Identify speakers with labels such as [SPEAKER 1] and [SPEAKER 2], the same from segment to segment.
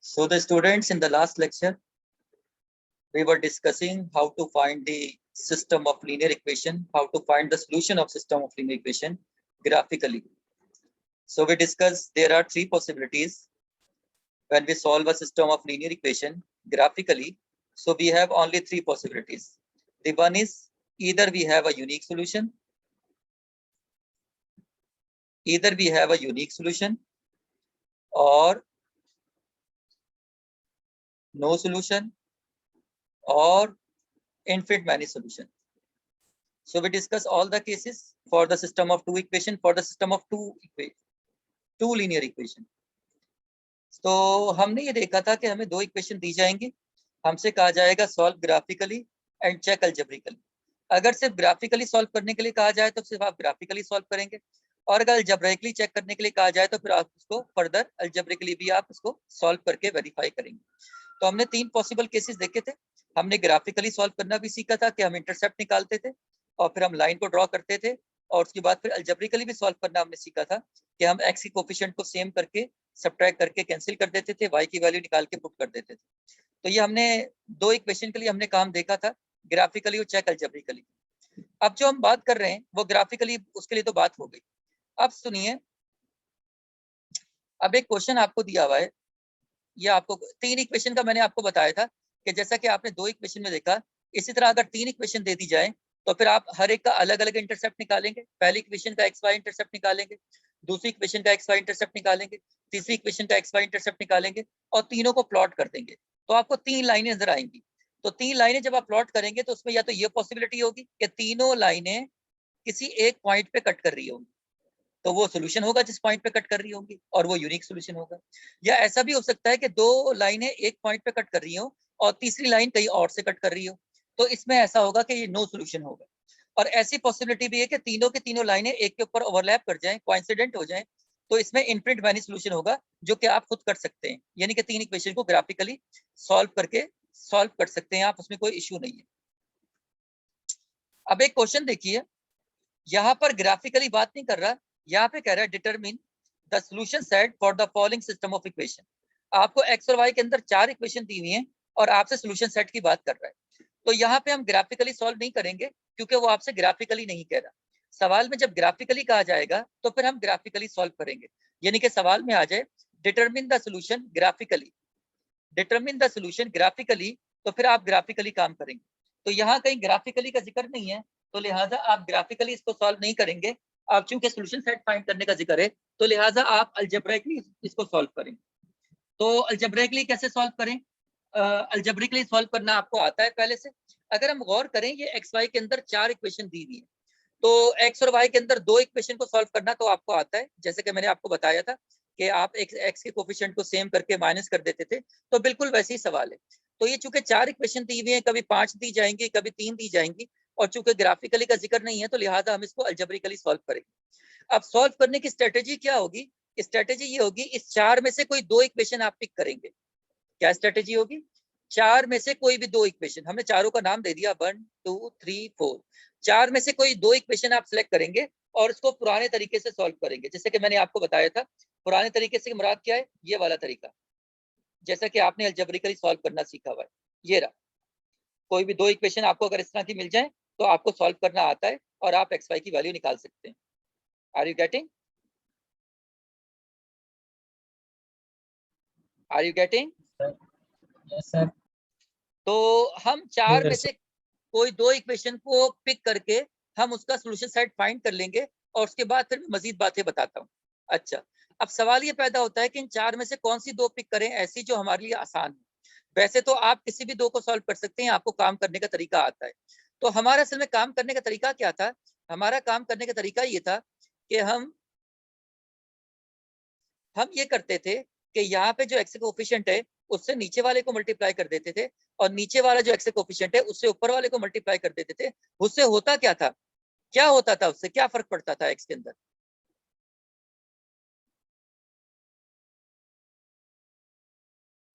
[SPEAKER 1] So the students, in the last lecture, we were discussing how to find the system of linear equation, how to find the solution of system of linear equation graphically. So we discussed there are three possibilities when we solve a system of linear equation graphically. So we have only three possibilities. The one is either we have a unique solution, or no solution, or infinite many solution. So we discuss all the cases for the system of two equation, for the system of two linear equation. तो हमने ये देखा था कि हमें दो equation दी जाएंगी, हमसे कहा जाएगा solve graphically and check algebraically. अगर सिर्फ ग्राफिकली सॉल्व करने के लिए कहा जाए तो सिर्फ आप ग्राफिकली सॉल्व करेंगे, और अगर अलजेब्रिकली चेक करने के लिए कहा जाए तो फिर आप उसको फर्दर अलजेब्रिकली भी आप उसको सॉल्व करके वेरीफाई करेंगे। तो हमने तीन पॉसिबल केसेस देखे थे। हमने ग्राफिकली सॉल्व करना भी सीखा था कि हम इंटरसेप्ट निकालते थे और फिर हम लाइन को ड्रॉ करते थे, और उसके बाद फिर अलजेब्रिकली भी सॉल्व करना हमने सीखा था कि हम एक्स की कोफिशिएंट को सेम करके सब्ट्रैक्ट करके कैंसिल कर देते थे, वाई की वैल्यू निकाल के पुट कर देते थे। तो ये हमने दो इक्वेशन के लिए हमने काम देखा था, ग्राफिकली और चेक अलजेब्रिकली। अब जो हम बात कर रहे हैं वो ग्राफिकली, उसके लिए तो बात हो गई। अब सुनिए, अब एक क्वेश्चन आपको दिया हुआ है, ये आपको तीन इक्वेशन का मैंने आपको बताया था कि जैसा कि आपने दो इक्वेशन में देखा, इसी तरह अगर तीन इक्वेशन दे दी जाए तो फिर आप हर एक का अलग अलग इंटरसेप्ट निकालेंगे। पहली इक्वेशन का एक्स वाई इंटरसेप्ट निकालेंगे, दूसरी इक्वेशन का एक्स वाई इंटरसेप्ट निकालेंगे, तीसरी इक्वेशन का एक्स वाई इंटरसेप्ट निकालेंगे, और तीनों को प्लॉट कर देंगे। तो आपको तीन लाइनें नजर आएंगी। तो तीन लाइनें जब आप प्लॉट करेंगे तो उसमें या तो ये पॉसिबिलिटी होगी कि तीनों लाइनें किसी एक पॉइंट पे कट कर रही होंगी, तो वो सोल्यूशन होगा जिस पॉइंट पे कट कर रही होंगी, और वो यूनिक सोल्यूशन होगा। या ऐसा भी हो सकता है कि दो लाइनें एक पॉइंट पे कट कर रही हो और तीसरी लाइन कहीं और से कट कर रही हो, तो इसमें ऐसा होगा कि ये नो सोल्यूशन होगा। और ऐसी पॉसिबिलिटी भी है कि तीनों की तीनों लाइनें एक के ऊपर ओवरलैप कर जाएं, कोइंसिडेंट हो जाएं, तो इसमें इनफिनिट मैनी सोल्यूशन होगा, जो कि आप खुद कर सकते हैं। यानी कि तीन इक्वेशन को ग्राफिकली सॉल्व कर सकते हैं आप, उसमें कोई इश्यू नहीं है। अब एक क्वेश्चन देखिए, यहाँ पर ग्राफिकली बात नहीं कर रहा, यहाँ पे कह रहा है determine the solution set for the following system of equation. आपको एक्स और वाई के अंदर चार इक्वेशन दी हुई हैं और आपसे सॉल्यूशन सेट की बात कर रहा है। तो यहाँ पे हम ग्राफिकली सॉल्व नहीं करेंगे क्योंकि वो आपसे ग्राफिकली नहीं कह रहा। सवाल में जब ग्राफिकली कहा जाएगा तो फिर हम ग्राफिकली सॉल्व करेंगे। यानी कि सवाल में आ जाए determine the solution graphically, determine the solution graphically, तो फिर आप ग्राफिकली काम करेंगे। तो यहाँ कहीं ग्राफिकली का जिक्र नहीं है, तो लिहाजा आप ग्राफिकली इसको सॉल्व नहीं करेंगे। आप चूंकि सॉल्यूशन सेट फाइंड करने का जिक्र है, तो लिहाजा आप अलजेब्रिकली इसको सॉल्व करेंगे। तो अलजेब्रिकली कैसे सॉल्व करें? अलजेब्रिकली सॉल्व करना आपको आता है पहले से। अगर हम गौर करें, ये एक्स वाई के अंदर चार इक्वेशन दी हुई है, तो एक्स और वाई के अंदर दो इक्वेशन को सॉल्व करना तो आपको आता है, जैसे कि मैंने आपको बताया था कि आप एक्स के कोफिशिएंट को सेम करके माइनस कर देते थे, तो बिल्कुल वैसे ही सवाल है। तो ये चूंकि चार इक्वेशन दी हुई है, कभी 5 दी जाएंगी, कभी 3 दी जाएंगी, और चूंकि ग्राफिकली का जिक्र नहीं है, तो लिहाजा हम इसको अलजेब्रिकली सॉल्व करेंगे। अब सॉल्व करने की स्ट्रेटेजी क्या होगी? स्ट्रेटेजी ये होगी, इस चार में से कोई दो इक्वेशन आप पिक करेंगे। क्या स्ट्रेटेजी होगी? चार में से कोई भी दो इक्वेशन, हमने चारों का नाम दे दिया 1 2 3 4, चार में से कोई दो इक्वेशन आप सिलेक्ट करेंगे और उसको पुराने तरीके से सॉल्व करेंगे। जैसे कि मैंने आपको बताया था, पुराने तरीके से मुराद क्या है? ये वाला तरीका, जैसा कि आपने अलजेब्रिकली सॉल्व करना सीखा हुआ है, ये रहा। कोई भी दो इक्वेशन आपको अगर इस तरह की मिल जाए तो आपको सॉल्व करना आता है और आप एक्स वाई की वैल्यू निकाल सकते हैं। Are you getting? Are you getting?
[SPEAKER 2] Yes sir.
[SPEAKER 1] तो हम चार में से कोई दो इक्वेशन को पिक करके हम उसका सॉल्यूशन सेट फाइंड कर लेंगे, और उसके बाद फिर मजीद बातें बताता हूँ। अच्छा, अब सवाल ये पैदा होता है कि इन चार में से कौन सी दो पिक करें ऐसी जो हमारे लिए आसान है। वैसे तो आप किसी भी दो को सॉल्व कर सकते हैं, आपको काम करने का तरीका आता है। तो हमारा असल में काम करने का तरीका क्या था? हमारा काम करने का तरीका ये था कि हम ये करते थे कि यहाँ पे जो एक्स कोफिशिएंट है उससे नीचे वाले को मल्टीप्लाई कर देते थे, और नीचे वाला जो एक्स कोफिशिएंट है उससे ऊपर वाले को मल्टीप्लाई कर देते थे। उससे होता क्या था? क्या होता था? उससे क्या फर्क पड़ता था एक्स के अंदर?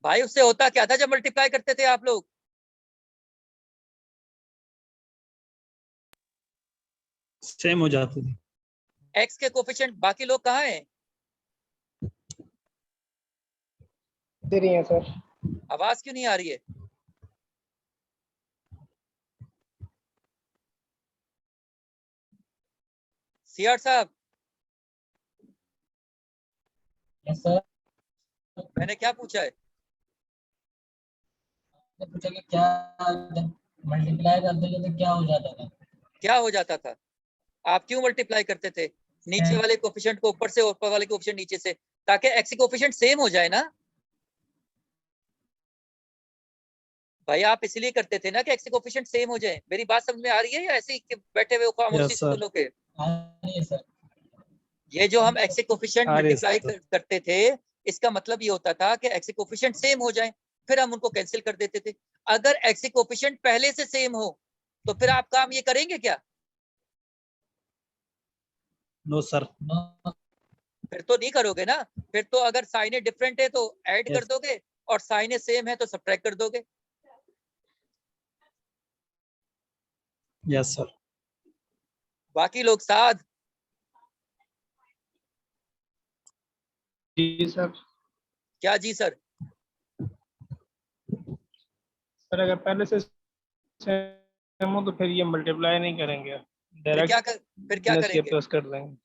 [SPEAKER 1] भाई उससे होता क्या था जब मल्टीप्लाई करते थे आप लोग?
[SPEAKER 2] सेम हो जाती थी।
[SPEAKER 1] एक्स के कोफिशिएंट, बाकी लोग कहाँ हैं?
[SPEAKER 3] दे रही है सर।
[SPEAKER 1] आवाज क्यों नहीं आ रही है? सीआर साहब,
[SPEAKER 2] यस सर।
[SPEAKER 1] मैंने क्या पूछा है?
[SPEAKER 2] पूछा कि क्या मल्टीप्लाई करते थे तो क्या हो जाता था?
[SPEAKER 1] क्या हो जाता था? आप क्यों मल्टीप्लाई करते थे? नीचे वाले कोफिशिएंट को ऊपर से, ऊपर वाले कोफिशिएंट नीचे से, ताकि एक्स कोफिशिएंट सेम हो जाए ना भाई। आप इसलिए करते थे ना कि एक्स कोफिशिएंट सेम हो जाए। मेरी बात समझ में आ रही है या ऐसे ही बैठे हुए खामोशी से सुनो के?
[SPEAKER 2] सर
[SPEAKER 1] ये जो हम एक्स कोफिशिएंट मल्टीप्लाई
[SPEAKER 2] सर।
[SPEAKER 1] करते थे, इसका मतलब ये होता था कि एक्स कोफिशिएंट सेम हो जाए, फिर हम उनको कैंसिल कर देते थे। अगर एक्स कोफिशिएंट पहले से सेम हो तो फिर आप काम ये करेंगे क्या?
[SPEAKER 2] No sir.
[SPEAKER 1] फिर तो नहीं करोगे ना। फिर तो अगर साइने डिफरेंट है तो ऐड कर दोगे, और साइने सेम है तो सब्ट्रैक्ट कर दोगे।
[SPEAKER 2] Yes sir.
[SPEAKER 1] बाकी लोग साथ।
[SPEAKER 3] जी सर।
[SPEAKER 1] क्या जी सर?
[SPEAKER 3] सर अगर पहले से सेम हो तो फिर ये मल्टीप्लाई नहीं करेंगे, डायरेक्ट
[SPEAKER 1] फिर क्या
[SPEAKER 3] प्लस या
[SPEAKER 1] करेंगे?
[SPEAKER 3] प्लस कर देंगे।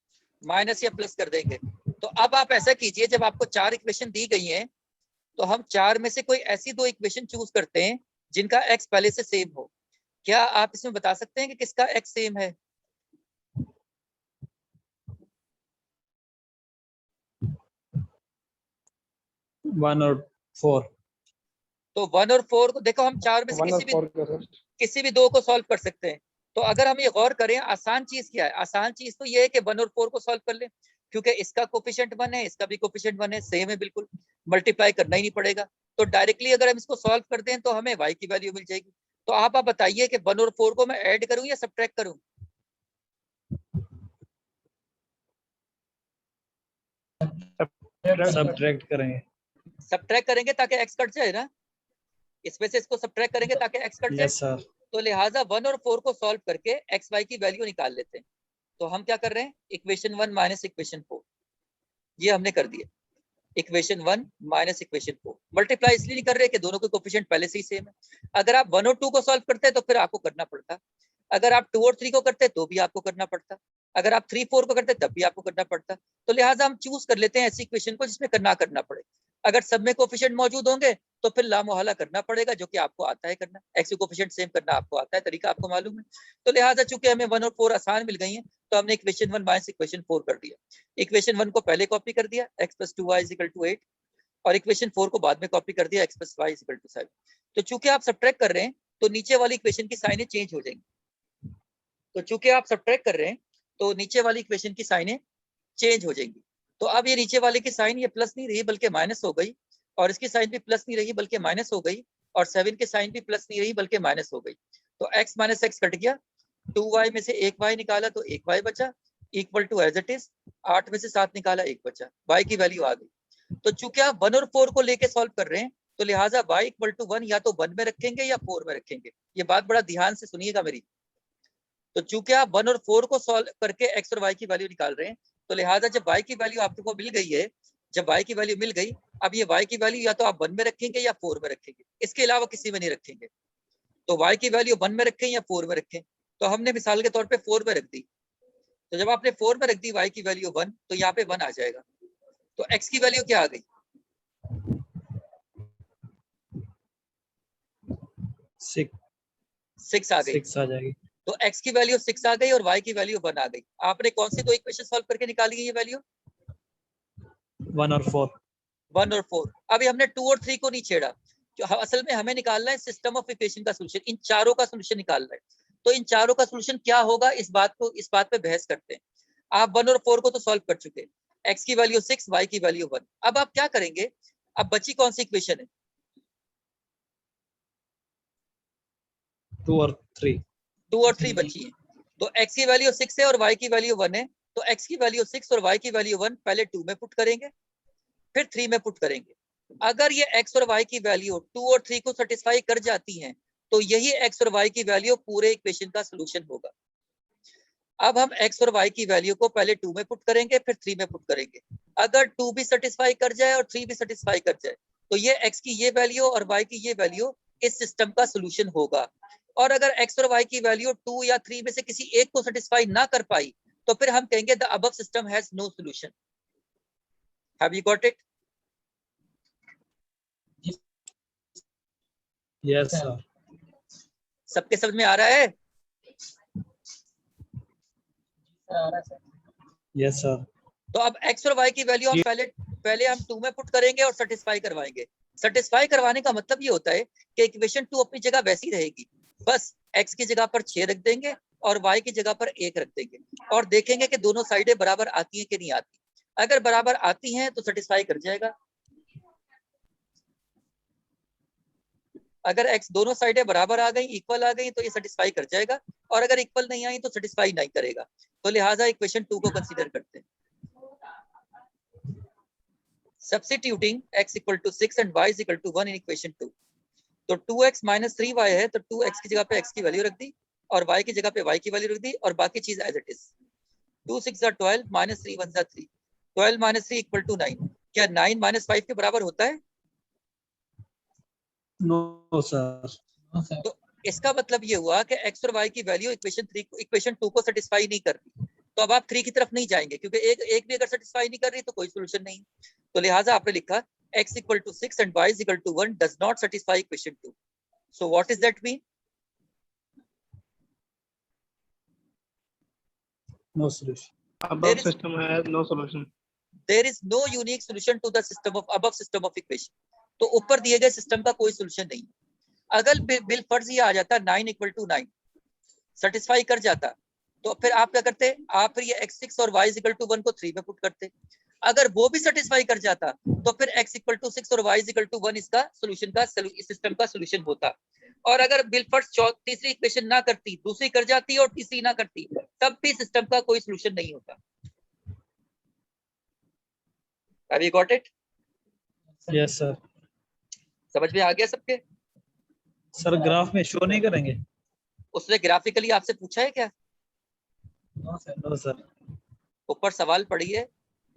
[SPEAKER 1] माइनस या प्लस कर देंगे। तो अब आप ऐसा कीजिए, जब आपको 4 इक्वेशन दी गई हैं, तो हम 4 में से कोई ऐसी 2 इक्वेशन चूज करते हैं जिनका एक्स पहले से सेम हो। क्या आप इसमें बता सकते हैं कि किसका एक्स सेम है?
[SPEAKER 2] वन और फोर।
[SPEAKER 1] तो 1 और 4 को देखो, हम 4 में से
[SPEAKER 3] 1 और 4 का सर।
[SPEAKER 1] किसी भी 2 को सॉल्व कर सकते हैं। तो अगर हम ये गौर करें, आसान चीज क्या है? आसान चीज तो ये है कि 1 और 4 को सॉल्व कर लें, क्योंकि इसका कोफिशिएंट 1 है, इसका भी कोफिशिएंट 1 है, सेम है बिल्कुल, मल्टीप्लाई करना ही नहीं पड़ेगा। तो डायरेक्टली अगर हम इसको सॉल्व कर दें तो हमें y की वैल्यू मिल जाएगी। तो आप बताइए कि 1 और 4 को मैं ऐड करूं या सब्ट्रैक्ट करूं?
[SPEAKER 2] सब्ट्रैक्ट करेंगे।
[SPEAKER 1] सब्ट्रैक्ट करेंगे ताकि x कट जाए ना। इसमें से इसको सब्ट्रैक्ट करेंगे ताकि x कट जाए।
[SPEAKER 2] Yes sir.
[SPEAKER 1] तो लिहाजा 1 और 4 को सॉल्व करके एक्स वाई की वैल्यू निकाल लेते हैं। तो हम क्या कर रहे हैं? इक्वेशन 1 माइनस इक्वेशन 4, ये हमने कर दिया। इक्वेशन 1 माइनस इक्वेशन 4 मल्टीप्लाई इसलिए नहीं कर रहे कि दोनों के कोफिशिएंट पहले से ही सेम है। अगर आप 1 और 2 को सॉल्व करते तो फिर आपको करना पड़ता। अगर आप 2 और 3 को करते तो भी आपको करना पड़ता। अगर आप 3 4 को करते तब भी आपको करना पड़ता। तो लिहाजा हम चूज कर लेते हैं ऐसी इक्वेशन को जिसमें करना पड़े। अगर सब में कोफिशिएंट मौजूद होंगे तो फिर लामोहला करना पड़ेगा, जो कि आपको आता है करना। एक्स कोफिशिएंट सेम करना आपको आता है, तरीका आपको मालूम है। तो लिहाजा चूंकि हमें 1 और 4 आसान मिल गई हैं, तो हमने इक्वेशन 1 माइनस इक्वेशन 4 कर दिया। इक्वेशन 1 को पहले कॉपी कर दिया, x + 2y = 8, और इक्वेशन 4 को बाद में कॉपी कर दिया, x + y = 7। तो चूंकि आप सब्ट्रैक्ट कर रहे हैं तो नीचे वाली इक्वेशन की साइनें चेंज हो जाएंगी। तो चूंकि आप सब्ट्रैक्ट कर रहे हैं तो नीचे वाली इक्वेशन की साइनें चेंज हो जाएंगी। तो अब ये नीचे वाले की साइन ये प्लस नहीं रही बल्कि माइनस हो गई, और इसकी साइन भी प्लस नहीं रही बल्कि माइनस हो गई, और 7 की साइन भी प्लस नहीं रही बल्कि माइनस हो गई। तो x - x कट गया, 2y में से 1y निकाला तो 1y बचा, equal to as it is 8 में से 7 निकाला 1 बचा, y की वैल्यू आ गई। तो चूंकि आप 1 और 4 को लेके सॉल्व कर रहे हैं, तो लिहाजा y = 1 या तो 1 में रखेंगे या 4 में रखेंगे। ये बात बड़ा ध्यान से सुनिएगा मेरी। तो चूंकि आप 1 और 4 को सॉल्व करके x और y की वैल्यू निकाल रहे हैं, तो लिहाजा जब y की वैल्यू आपको मिल गई है, जब y की वैल्यू मिल गई, अब ये y की वैल्यू या तो आप 1 में रखेंगे या 4 में रखेंगे, इसके अलावा किसी में नहीं रखेंगे। तो y की वैल्यू 1 में रखें या 4 में रखें, तो हमने मिसाल के तौर पे 4 में रख दी। तो जब आपने 4 में रख दी y की वैल्यू 1, तो यहाँ पे 1 आ जाएगा। तो x की वैल्यू क्या आ गई? 6 आ गई।
[SPEAKER 2] 6 आ जाएगी।
[SPEAKER 1] तो x की वैल्यू 6 आ गई और y की वैल्यू 1 आ गई। आपने कौन सी 2 इक्वेशन सॉल्व करके निकाली है ये वैल्यू?
[SPEAKER 2] 1 और 4।
[SPEAKER 1] 1 और 4। अभी हमने 2 और 3 को नहीं छेड़ा। जो असल में हमें निकालना है सिस्टम ऑफ इक्वेशन का सोल्यूशन, इन चारों का सोल्यूशन निकालना है। तो इन चारों का सोल्यूशन क्या होगा, इस बात पे बहस करते हैं। आप 1 और 4 को तो सॉल्व कर चुके हैं, x की वैल्यू 6, y की वैल्यू 1। अब आप क्या करेंगे? अब बची कौन सी इक्वेशन है?
[SPEAKER 2] 2 और 3।
[SPEAKER 1] 2 और 3 बची है। तो x की वैल्यू 6 है और y की वैल्यू 1 है। तो x की वैल्यू 6 और y की वैल्यू 1 पहले 2 में पुट करेंगे, फिर 3 में पुट करेंगे। अगर ये x और y की वैल्यू 2 और 3 को सेटिस्फाई कर जाती हैं, तो यही x और y की वैल्यू पूरे इक्वेशन का सलूशन होगा। अब हम x और y की वैल्यू को पहले 2 में पुट करेंगे, फिर 3 में पुट करेंगे। अगर 2 भी सेटिस्फाई कर जाए और 3 भी सेटिस्फाई कर जाए, तो ये x की ये वैल्यू और y की ये वैल्यू इस सिस्टम का सोल्यूशन होगा। और अगर x और y की वैल्यू 2 या 3 में से किसी एक को सेटिस्फाई ना कर पाई तो फिर हम कहेंगे the above system has no solution. Have you got it?
[SPEAKER 4] Yes sir.
[SPEAKER 1] सबके समझ में आ रहा है?
[SPEAKER 4] Yes sir.
[SPEAKER 1] तो अब x और y की वैल्यू हम पहले हम 2 में पुट करेंगे और सेटिस्फाई करवाएंगे। सेटिस्फाई करवाने का मतलब ये होता है कि इक्वेशन 2 अपनी जगह वैसी रहेगी, बस x की जगह पर 6 रख देंगे और y की जगह पर 1 रख देंगे और देखेंगे कि दोनों साइडें बराबर आती हैं कि नहीं आती। अगर बराबर आती हैं तो सेटिस्फाई कर जाएगा। अगर x दोनों साइडें बराबर आ गई, इक्वल आ गई, तो ये सेटिस्फाई कर जाएगा, और अगर इक्वल नहीं आई तो सेटिस्फाई नहीं करेगा। तो लिहाजा इक्वेशन 2 को कंसीडर करते हैं। Substituting x equal to 6 and y is equal to 1 in equation 2. तो 2x minus 3y है, तो 2x की जगह पे x की वैल्यू रख दी और y की जगह पे y की वैल्यू रख दी और बाकी चीज as it is. 2 6 are 12 minus 3 1 are 3. 12 minus 3 equal to 9. क्या 9 minus 5 के बराबर होता है?
[SPEAKER 4] No sir.
[SPEAKER 1] तो इसका मतलब ये हुआ कि x और y की वैल्यू इक्वेशन 2 को सेटिस्फाई नहीं कर रही, तो अब आप 3 की तरफ नहीं जाएंगे क्योंकि एक भी अगर सेटिस्फाई नहीं कर रही तो कोई सोल्यूशन नहीं। तो लिहाजा आपने लिखा x equal to 6 and y is equal to 1 does not satisfy equation 2. So what does that mean?
[SPEAKER 4] No solution.
[SPEAKER 3] Above system has no solution.
[SPEAKER 1] There is no unique solution to the system of above system of equation. तो ऊपर दिए गए system का कोई solution नहीं। अगर bill फर्ज ये आ जाता 9 equal to 9 सेटिस्फाई कर जाता, तो फिर आप क्या करते? आप फिर ये x6 और y equal to 1 को 3 में पुट करते। अगर वो भी सेटिस्फाई कर जाता तो फिर x equal to 6 और y equal to 1 इसका सोल्यूशन का सिस्टम का सोल्यूशन होता। और अगर बिल फर्ज तीसरी इक्वेशन ना करती, दूसरी कर जाती और तीसरी ना करती, तब भी सिस्टम का कोई सोल्यूशन नहीं होता। Have you got it?
[SPEAKER 4] Yes sir.
[SPEAKER 1] समझ में आ गया सबके?
[SPEAKER 4] सर ग्राफ में शो नहीं करेंगे?
[SPEAKER 1] उसने ग्राफिकली आपसे पूछा है क्या?
[SPEAKER 4] No sir.
[SPEAKER 1] ऊपर सवाल पढ़ी है,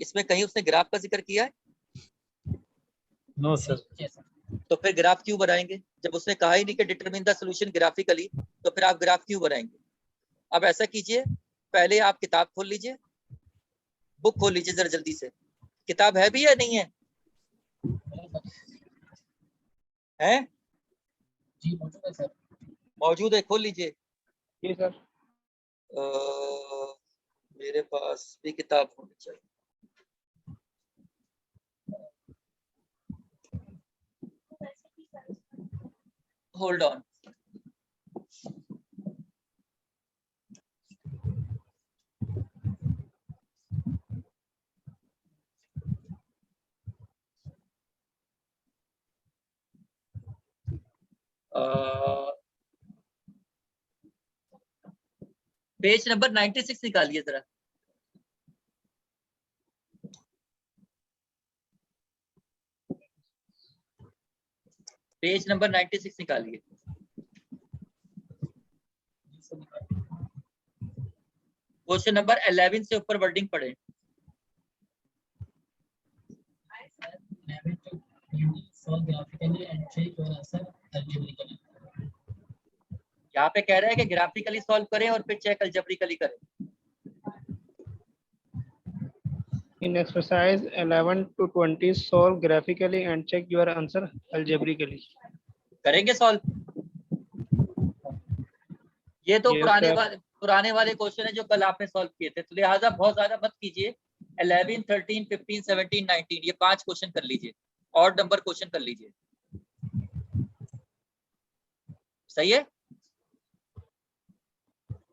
[SPEAKER 1] इसमें कहीं उसने ग्राफ का जिक्र किया है?
[SPEAKER 4] No sir.
[SPEAKER 1] तो फिर ग्राफ क्यों बनाएंगे? जब उसने कहा ही नहीं कि डिटरमिन द सॉल्यूशन ग्राफिकली, तो फिर आप ग्राफ क्यों बनाएंगे? अब ऐसा कीजिए, पहले आप किताब खोल लीजिए, बुक खोल लीजिए जरा जल्दी से। किताब है भी या नहीं है? हैं?
[SPEAKER 2] जी मौजूद है सर।
[SPEAKER 1] मौजूद है, खोल लीजिए।
[SPEAKER 3] जी सर।
[SPEAKER 1] मेरे पास भी किताब होनी चाहिए। Hold on. पेज नंबर 96 निकालिए जरा। पेज नंबर 96 निकालिए। क्वेश्चन नंबर 11 से ऊपर वर्डिंग पढ़े। यहाँ पे कह रहा है कि ग्राफिकली सॉल्व करें और फिर चेक अलजेब्रिकली करें।
[SPEAKER 3] In exercise 11 to 20, solve graphically and check your answer algebraically.
[SPEAKER 1] करेंगे सॉल्व? ये तो
[SPEAKER 3] Yes,
[SPEAKER 1] पुराने वाले क्वेश्चन है जो कल आपने सॉल्व किए थे, तो लिहाजा बहुत ज्यादा मत कीजिए। 11, 13, 15, 17, 19 ये 5 क्वेश्चन कर लीजिए, और नंबर क्वेश्चन कर लीजिए। सही है?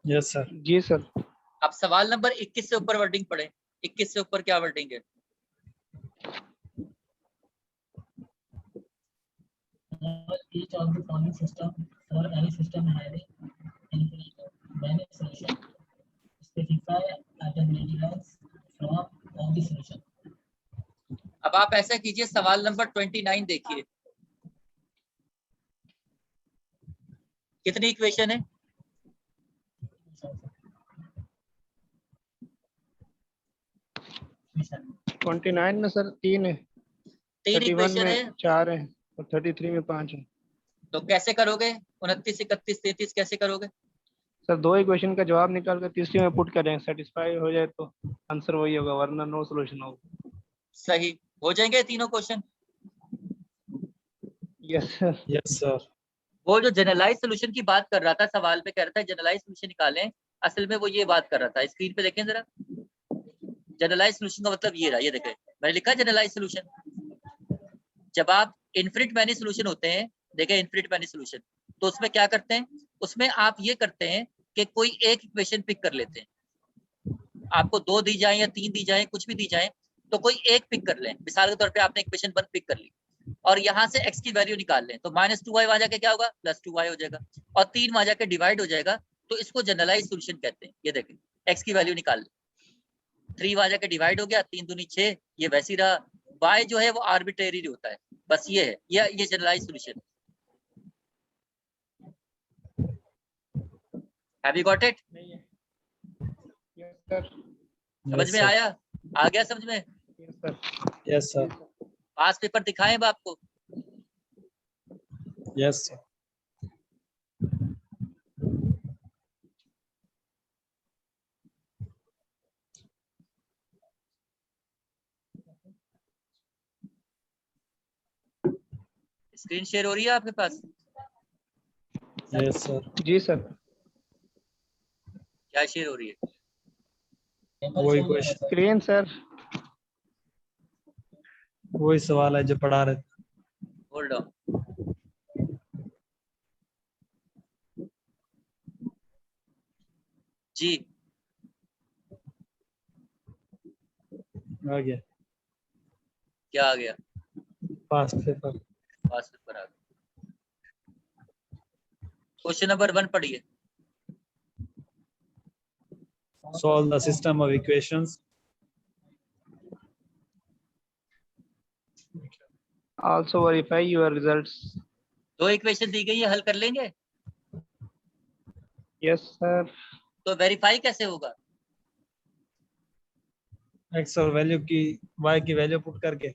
[SPEAKER 4] Yes sir.
[SPEAKER 3] जी सर।
[SPEAKER 1] अब सवाल नंबर 21 से ऊपर वर्डिंग पढ़े। 21 से ऊपर क्या वर्डिंग है?
[SPEAKER 2] Each of the following system or any system having many solutions specify identity lines from all the solution.
[SPEAKER 1] अब आप ऐसा कीजिए, सवाल नंबर 29 देखिए। कितनी इक्वेशन है?
[SPEAKER 3] 29 में सर 3 है।
[SPEAKER 1] तीन
[SPEAKER 3] 31
[SPEAKER 1] इक्वेशन है,
[SPEAKER 3] में 4 है और 33 में 5 है।
[SPEAKER 1] तो कैसे करोगे? 29, 31, 33 कैसे करोगे?
[SPEAKER 3] सर 2 इक्वेशन का जवाब निकाल कर तीसरी में पुट करें, सेटिस्फाई हो जाए तो आंसर वही होगा, वरना नो सॉल्यूशन होगा।
[SPEAKER 1] सही हो जाएंगे तीनों question.
[SPEAKER 3] Yes sir.
[SPEAKER 4] Yes sir.
[SPEAKER 1] वो जो जनरलाइज सोल्यूशन की बात कर रहा था, सवाल पे कह रहा था जनरलाइज सोल्यूशन निकालें, असल में वो ये बात कर रहा था। स्क्रीन पे देखें जरा, जनरलाइज सोल्यूशन का मतलब ये रहा, ये देखें मैंने लिखा जनरलाइज सोल्यूशन। जब आप इनफिनिट मैनी सोल्यूशन होते हैं, देखें इनफिनिट मैनी सोल्यूशन, तो उसमें क्या करते हैं, उसमें आप ये करते हैं कि कोई एक इक्वेशन पिक कर लेते हैं। आपको 2 दी जाए या 3 दी जाए, कुछ भी दी जाए, तो कोई एक पिक कर लें। मिसाल के तौर पे आपने इक्वेशन 1 पिक कर ली और यहाँ से x की वैल्यू निकाल लें, तो -2y वहां जाके क्या होगा, +2y हो जाएगा, और 3 वहां जाके डिवाइड हो जाएगा, तो इसको जनरलाइज सोल्यूशन कहते हैं। ये देखें x की वैल्यू निकाल लें, 3 वहां जाके डिवाइड हो गया, 3 दूनी 6, ये वैसे ही रहा। y जो है वो आर्बिट्रेरी होता है, बस ये है, ये generalise solution. Have you got it?
[SPEAKER 3] Yes sir.
[SPEAKER 1] समझ में आया? आ गया समझ में?
[SPEAKER 3] Yes sir.
[SPEAKER 4] Yes sir.
[SPEAKER 1] पास पेपर दिखाएं बाप को।
[SPEAKER 4] Yes sir.
[SPEAKER 1] स्क्रीन शेयर हो रही है आपके पास?
[SPEAKER 4] Yes sir.
[SPEAKER 3] जी सर।
[SPEAKER 1] क्या शेयर हो रही है?
[SPEAKER 4] वही क्वेश्चन,
[SPEAKER 3] स्क्रीन सर।
[SPEAKER 4] वही सवाल है जो पढ़ा रहे थे।
[SPEAKER 1] Hold on. जी
[SPEAKER 4] आ गया
[SPEAKER 1] क्या आ गया?
[SPEAKER 4] पास पेपर।
[SPEAKER 1] पास पेपर आ गया। क्वेश्चन नंबर 1 पढ़िए।
[SPEAKER 4] Solve the system of equations.
[SPEAKER 3] Also verify your results.
[SPEAKER 1] 2 equation दी गई है, हल कर लेंगे?
[SPEAKER 3] Yes sir.
[SPEAKER 1] तो वेरीफाई कैसे होगा?
[SPEAKER 4] x और वैल्यू की y की वैल्यू पुट करके।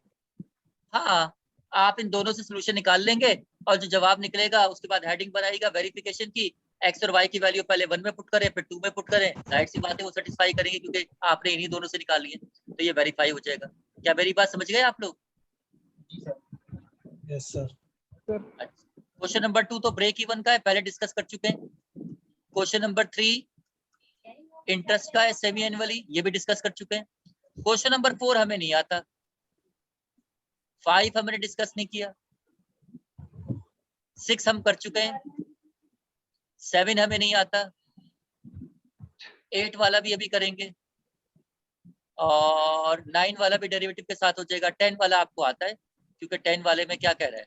[SPEAKER 1] हाँ, आप इन दोनों से सोल्यूशन निकाल लेंगे और जो जवाब निकलेगा उसके बाद हेडिंग बनाइएगा वेरिफिकेशन की। x और y की वैल्यू पहले 1 में पुट करें, फिर 2 में पुट करें, जाहिर सी बात है वो सेटिस्फाई करेंगे क्योंकि आपने इन्हीं दोनों से निकाली है, तो ये वेरीफाई हो जाएगा। क्या मेरी बात समझ गए आप लोग?
[SPEAKER 4] Yes sir.
[SPEAKER 1] क्वेश्चन नंबर 2 तो ब्रेक इवन का है, पहले डिस्कस कर चुके हैं। क्वेश्चन नंबर 3 इंटरेस्ट का है, सेमी एनुअली, ये भी डिस्कस कर चुके हैं। क्वेश्चन नंबर 4 हमें नहीं आता, 5 हमने डिस्कस नहीं किया, 6 हम कर चुके हैं, 7 हमें नहीं आता, 8 वाला भी अभी करेंगे, और 9 वाला भी डेरिवेटिव के साथ हो जाएगा। 10 वाला आपको आता है, क्योंकि 10 वाले में क्या कह रहा है?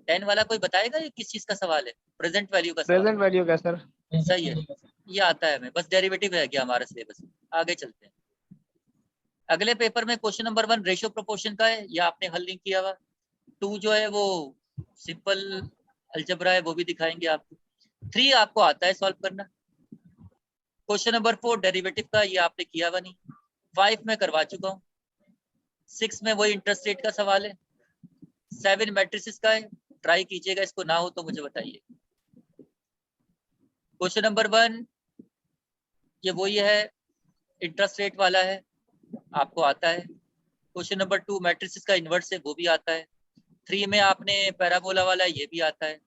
[SPEAKER 1] 10 वाला कोई बताएगा ये किस चीज का सवाल है? प्रेजेंट वैल्यू का सवाल।
[SPEAKER 3] प्रेजेंट वैल्यू का सर।
[SPEAKER 1] सही है, ये आता है हमें, बस डेरिवेटिव रह गया हमारा सिलेबस। आगे चलते हैं। अगले पेपर में क्वेश्चन नंबर 1 रेशियो प्रोपोर्शन का है, या आपने हल नहीं किया हुआ। 2 जो है वो सिंपल अलजेब्रा है, वो भी दिखाएंगे आपको। 3 आपको आता है सॉल्व करना। क्वेश्चन नंबर 4 डेरिवेटिव का, ये आपने किया हुआ नहीं। 5 में करवा चुका हूँ। 6 में वही इंटरेस्ट रेट का सवाल है। 7 मैट्रिसेस का है, ट्राई कीजिएगा, इसको ना हो तो मुझे बताइए। क्वेश्चन नंबर 1 ये वही है, इंटरेस्ट रेट वाला है, आपको आता है। क्वेश्चन नंबर 2 मैट्रिसेस का इन्वर्स है, वो भी आता है। 3 में आपने पैराबोला वाला, ये भी आता है।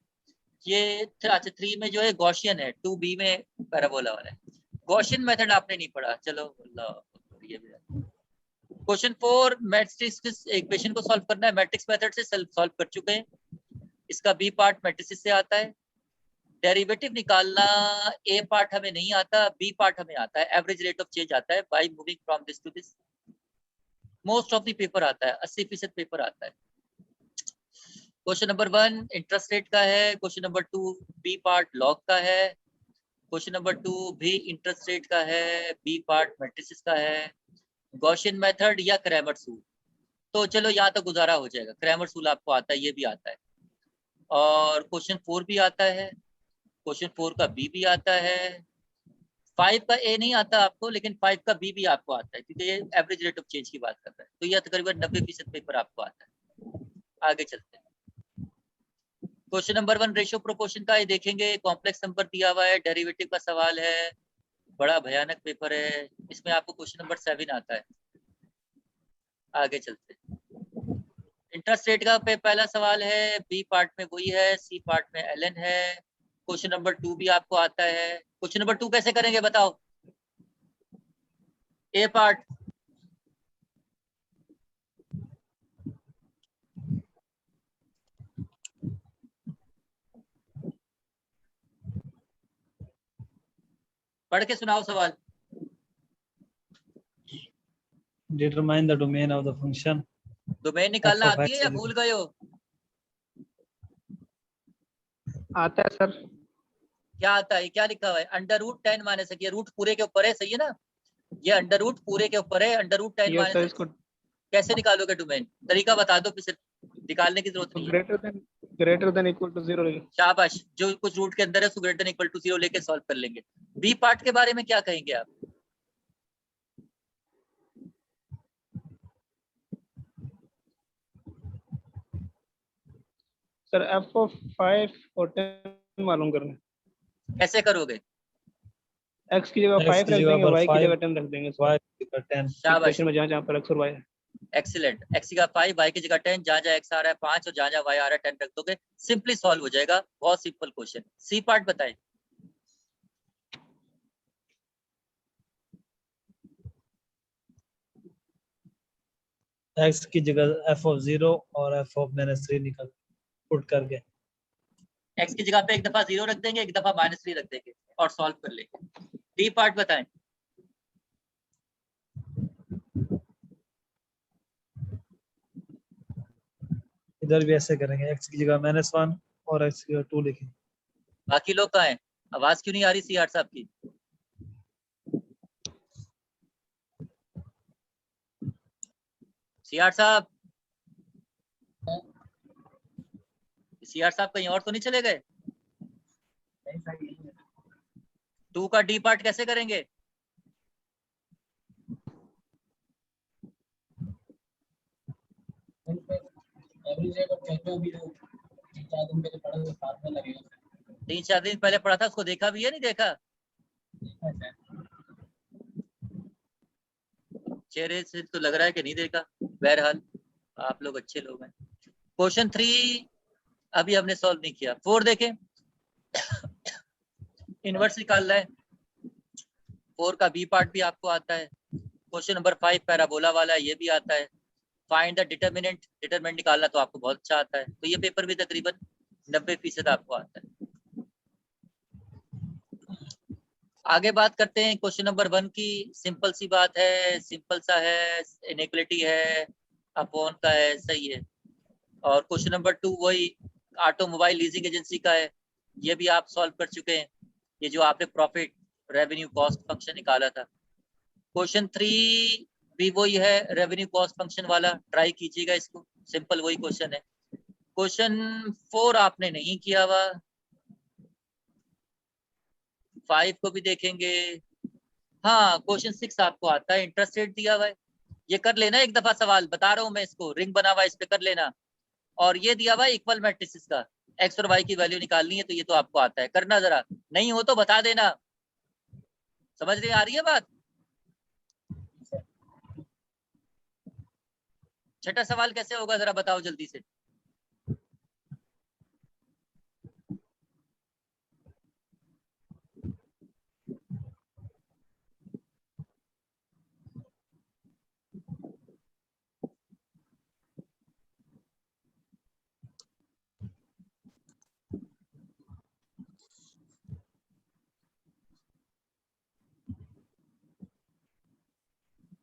[SPEAKER 1] ये अच्छा 3 में जो है गॉसियन है, 2b में पैराबोला वाला है। गॉसियन मेथड आपने नहीं पढ़ा, चलो ये भी। क्वेश्चन 4 मैट्रिक्स इक्वेशन को सॉल्व करना है, मैट्रिक्स मेथड से सॉल्व कर चुके हैं। इसका बी पार्ट मैट्रिसेस से आता है। डेरिवेटिव निकालना ए पार्ट हमें नहीं आता, बी पार्ट हमें आता है। एवरेज रेट ऑफ चेंज आता है by moving from this to this. Most of the paper आता है, 80% पेपर आता है। क्वेश्चन नंबर 1 इंटरेस्ट रेट का है। Question number 2 B part log का है। क्वेश्चन नंबर 2 भी इंटरेस्ट रेट का है, बी पार्ट मैट्रिसेस का है। गॉसियन मेथड या क्रैमर रूल, तो चलो यहाँ तक गुजारा हो जाएगा। क्रैमर रूल आपको आता है, ये भी आता है। और क्वेश्चन 4 भी आता है, क्वेश्चन 4 का बी भी आता है। 5 का ए नहीं आता आपको, लेकिन 5 का बी भी आपको आता है, क्योंकि ये एवरेज रेट ऑफ चेंज की बात कर रहा है। तो यह तकरीबन 90% पेपर आपको आता है। आगे चलते हैं। क्वेश्चन नंबर 1 रेशियो प्रोपोर्शन का ये देखेंगे। कॉम्प्लेक्स नंबर दिया हुआ है, डेरिवेटिव का सवाल है, बड़ा भयानक पेपर है। इसमें आपको क्वेश्चन नंबर 7 आता है। आगे चलते हैं। इंटरेस्ट रेट का पहला सवाल है, बी पार्ट में वही है, सी पार्ट में एलएन है। क्वेश्चन नंबर 2 भी आपको आता है। क्वेश्चन नंबर 2 कैसे करेंगे बताओ? ए पार्ट पढ़ के सुनाओ सवाल।
[SPEAKER 4] Determine the domain of the function.
[SPEAKER 1] Domain निकालना
[SPEAKER 4] F of
[SPEAKER 1] आती है
[SPEAKER 4] x
[SPEAKER 1] या
[SPEAKER 4] is
[SPEAKER 1] भूल गए हो?
[SPEAKER 3] आता है सर।
[SPEAKER 1] क्या आता है? क्या लिखा हुआ है? Under root 10 minus X. ये रूट पूरे के ऊपर है, सही है ना? ये अंडर रूट पूरे के ऊपर है, under root 10
[SPEAKER 3] yes
[SPEAKER 1] minus
[SPEAKER 3] sir,
[SPEAKER 1] X.
[SPEAKER 3] इसको
[SPEAKER 1] कैसे निकालोगे डोमेन? तरीका बता दो, फिर सिर्फ निकालने की जरूरत नहीं है।
[SPEAKER 3] Greater than equal to 0।
[SPEAKER 1] शाबाश, जो कुछ रूट के अंदर है उसको ग्रेटर देन इक्वल टू 0 लेके सॉल्व कर लेंगे। बी पार्ट के बारे में क्या कहेंगे आप?
[SPEAKER 3] सर f ऑफ 5 और 10 मालूम करना है।
[SPEAKER 1] कैसे करोगे?
[SPEAKER 3] x की जगह
[SPEAKER 4] X
[SPEAKER 3] 5
[SPEAKER 4] की
[SPEAKER 3] रख
[SPEAKER 4] जगह
[SPEAKER 3] देंगे,
[SPEAKER 4] पर
[SPEAKER 3] y की
[SPEAKER 4] 5,
[SPEAKER 3] जगह 10 रख देंगे सर।
[SPEAKER 4] y की जगह 10।
[SPEAKER 1] शाबाश,
[SPEAKER 3] इक्वेशन में जहाँ पर x और y है।
[SPEAKER 1] एक्सीलेंट। एक्स की जगह 5, वाई की जगह 10, जहाँ जहाँ एक्स आ रहा है 5 और जहाँ जहाँ वाई आ रहा है 10 रख दोगे, सिंपली सॉल्व हो जाएगा। बहुत सिंपल क्वेश्चन। सी पार्ट बताएं।
[SPEAKER 4] x की जगह f of 0 और f of -3 निकल पुट करके
[SPEAKER 1] एक्स की जगह पे एक दफा 0 रख देंगे, एक दफा -3 रख देंगे और सॉल्व कर लेंगे। डी पार्ट बताएं।
[SPEAKER 4] इधर भी ऐसे करेंगे, x की जगह -1 और x की जगह 2 लिखेंगे।
[SPEAKER 1] बाकी लोग कहाँ हैं? आवाज क्यों नहीं आ रही सीआर साहब की? सीआर साहब, सीआर साहब कहीं और तो नहीं चले गए? 2 का डी पार्ट कैसे करेंगे? तीन चार दिन पहले पढ़ा था, उसको देखा भी है नहीं देखा? चेहरे से तो लग रहा है कि नहीं देखा। बहरहाल आप लोग अच्छे लोग हैं। क्वेश्चन 3 अभी हमने सॉल्व नहीं किया। 4 देखें। इनवर्स निकालना है। 4 का बी पार्ट भी आपको आता है। क्वेश्चन नंबर 5 पैराबोला वाला है, ये भी आता है। फाइंड द डिटरमिनेंट, डिटरमिनेंट निकालना तो आपको बहुत अच्छा आता है। तो ये पेपर भी तकरीबन 90% आपको आता है। आगे बात करते हैं क्वेश्चन नंबर 1 की। सिंपल सी बात है, सिंपल सा है, इनइक्वालिटी है, अपॉन का है, सही है। और क्वेश्चन नंबर 2 वही ऑटोमोबाइल लीजिंग एजेंसी का है, ये भी आप सॉल्व कर चुके हैं। ये जो आपने प्रॉफिट रेवेन्यू कॉस्ट फंक्शन निकाला था। क्वेश्चन 3 भी वही है, रेवेन्यू कॉस्ट फंक्शन वाला, ट्राई कीजिएगा इसको, सिंपल वही क्वेश्चन है। क्वेश्चन 4 आपने नहीं किया हुआ। 5 को भी देखेंगे। हाँ, क्वेश्चन 6 आपको आता है, इंटरेस्ट रेट दिया हुआ है, ये कर लेना एक दफा सवाल, बता रहा हूं मैं, इसको रिंग बना हुआ है, इस पे कर लेना। और ये दिया हुआ है इक्वल मैट्रिसेस का, एक्स और वाई की वैल्यू निकालनी है, तो ये तो आपको आता है, करना जरा, नहीं हो तो बता देना। समझ में आ रही है बात? छठा सवाल कैसे होगा जरा बताओ जल्दी से।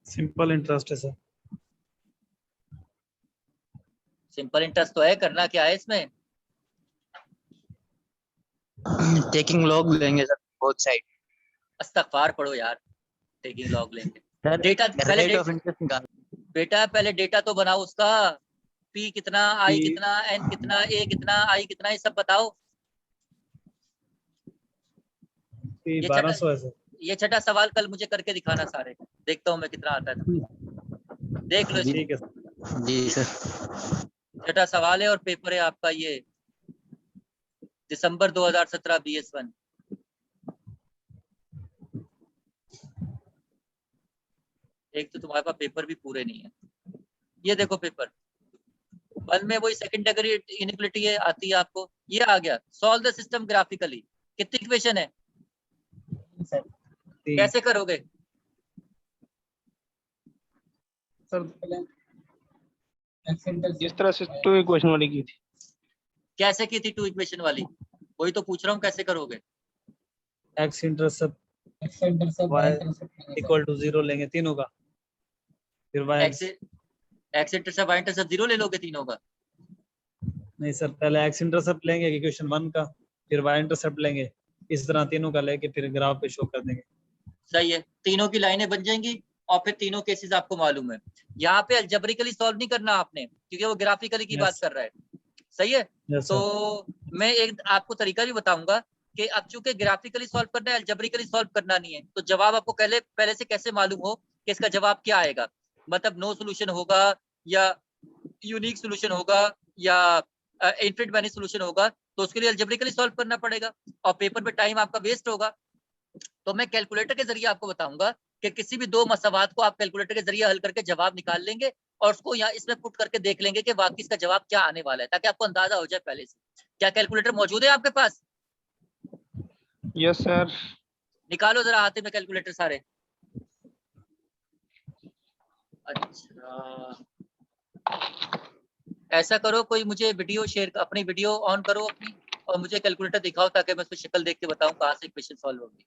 [SPEAKER 4] सिंपल इंटरेस्ट है सर।
[SPEAKER 1] सिंपल इंटरेस्ट तो है, करना क्या है इसमें?
[SPEAKER 5] टेकिंग लॉग लेंगे सर, बोथ साइड।
[SPEAKER 1] इस्तगफार पढ़ो यार, टेकिंग लॉग लेंगे।
[SPEAKER 5] सर
[SPEAKER 1] डेटा पहले
[SPEAKER 5] रेट ऑफ इंटरेस्ट निकाल।
[SPEAKER 1] बेटा पहले डेटा तो बनाओ उसका, पी कितना, आई
[SPEAKER 4] P-
[SPEAKER 1] कितना, एन कितना, ए कितना, आई कितना, ये सब बताओ।
[SPEAKER 4] P
[SPEAKER 1] ये
[SPEAKER 4] 1200 है सर।
[SPEAKER 1] ये छठा सवाल कल मुझे करके दिखाना सारे, देखता हूँ मैं कितना आता है। देख लो इसको।
[SPEAKER 4] ठीक है सर।
[SPEAKER 5] जी सर।
[SPEAKER 1] छठा सवाल है और पेपर है आपका ये दिसंबर 2017 BS1। एक तो तुम्हारे पास पेपर भी पूरे नहीं है। ये देखो पेपर 1 में वही सेकेंडरी इनइक्वालिटी है आती है आपको, ये आ गया। सॉल्व द सिस्टम ग्राफिकली, कितनी इक्वेशन है,
[SPEAKER 2] सर
[SPEAKER 1] कैसे करोगे?
[SPEAKER 3] सर
[SPEAKER 2] एक्स इंटरसेप्ट
[SPEAKER 3] जिस तरह से 2 इक्वेशन वाली की थी।
[SPEAKER 1] कैसे की थी 2 इक्वेशन वाली, वही तो पूछ रहा हूँ, कैसे करोगे?
[SPEAKER 4] X intercept
[SPEAKER 2] X intercept
[SPEAKER 4] y
[SPEAKER 2] Y intercept
[SPEAKER 4] equal to 0 लेंगे तीनों का, फिर y
[SPEAKER 1] X intercept Y intercept 0 ले लोगे तीनों का?
[SPEAKER 4] नहीं सर, पहले एक्स इंटरसेप्ट लेंगे इक्वेशन 1 का, फिर y इंटरसेप्ट लेंगे, इस तरह तीनों का लेके फिर ग्राफ पे शो कर देंगे।
[SPEAKER 1] सही है, तीनों की लाइनें बन जाएंगी और फिर तीनों केसेस आपको मालूम है। यहाँ पे अलजेब्रिकली सॉल्व नहीं करना आपने, क्योंकि वो ग्राफिकली की बात कर रहा है। सही है। तो मैं एक आपको तरीका भी बताऊंगा कि अब चूंकि ग्राफिकली सॉल्व करना है, अलजेब्रिकली सॉल्व करना नहीं है, तो जवाब आपको पहले से कैसे मालूम हो कि इसका जवाब क्या आएगा, मतलब नो सोल्यूशन होगा या यूनिक सोल्यूशन होगा या इनफिनिट मैनी सोल्यूशन होगा, तो उसके लिए अलजेब्रिकली सॉल्व करना पड़ेगा और पेपर में टाइम आपका वेस्ट होगा। तो मैं कैलकुलेटर के जरिए आपको बताऊंगा कि किसी भी दो मसवात को आप कैलकुलेटर के जरिए हल करके जवाब निकाल लेंगे और उसको यहाँ इसमें पुट करके देख लेंगे कि वाकई इसका जवाब क्या आने वाला है, ताकि आपको अंदाजा हो जाए पहले से। क्या कैलकुलेटर मौजूद है आपके पास?
[SPEAKER 3] Yes sir.
[SPEAKER 1] निकालो जरा हाथ में कैलकुलेटर सारे। अच्छा, ऐसा करो, कोई मुझे वीडियो शेयर, अपनी वीडियो ऑन करो अपनी और मुझे कैलकुलेटर दिखाओ, ताकि मैं उसकी शक्ल देख के बताऊं कहाँ से इक्वेशन सॉल्व होगी।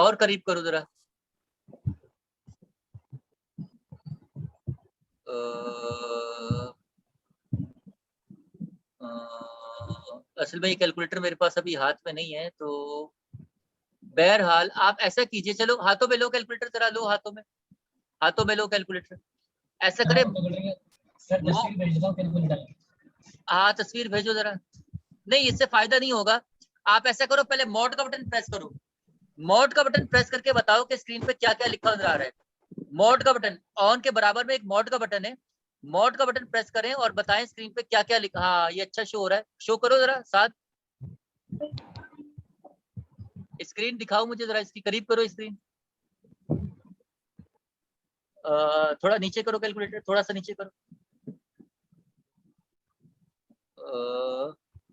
[SPEAKER 1] और करीब करो जरा। असल में ये कैलकुलेटर मेरे पास अभी हाथ में नहीं है, तो बहरहाल आप ऐसा कीजिए, चलो हाथों में लो कैलकुलेटर, जरा लो हाथों में, हाथों में लो कैलकुलेटर। ऐसा करें,
[SPEAKER 2] सर तस्वीर भेज दो कैलकुलेटर।
[SPEAKER 1] हाँ तस्वीर भेजो जरा। नहीं, इससे फायदा नहीं होगा। आप ऐसा करो, पहले मॉड का बटन प्रेस करो, मॉड का बटन प्रेस करके बताओ कि स्क्रीन पे क्या क्या लिखा नजर आ रहा है। मॉड का बटन ऑन के बराबर में एक मॉड का बटन है, मॉड का बटन प्रेस करें और बताएं स्क्रीन पे क्या क्या लिखा। हाँ ये अच्छा शो हो रहा है, शो करो जरा साथ, स्क्रीन दिखाओ मुझे जरा, इसकी करीब करो स्क्रीन। थोड़ा नीचे करो कैलकुलेटर, थोड़ा सा नीचे करो।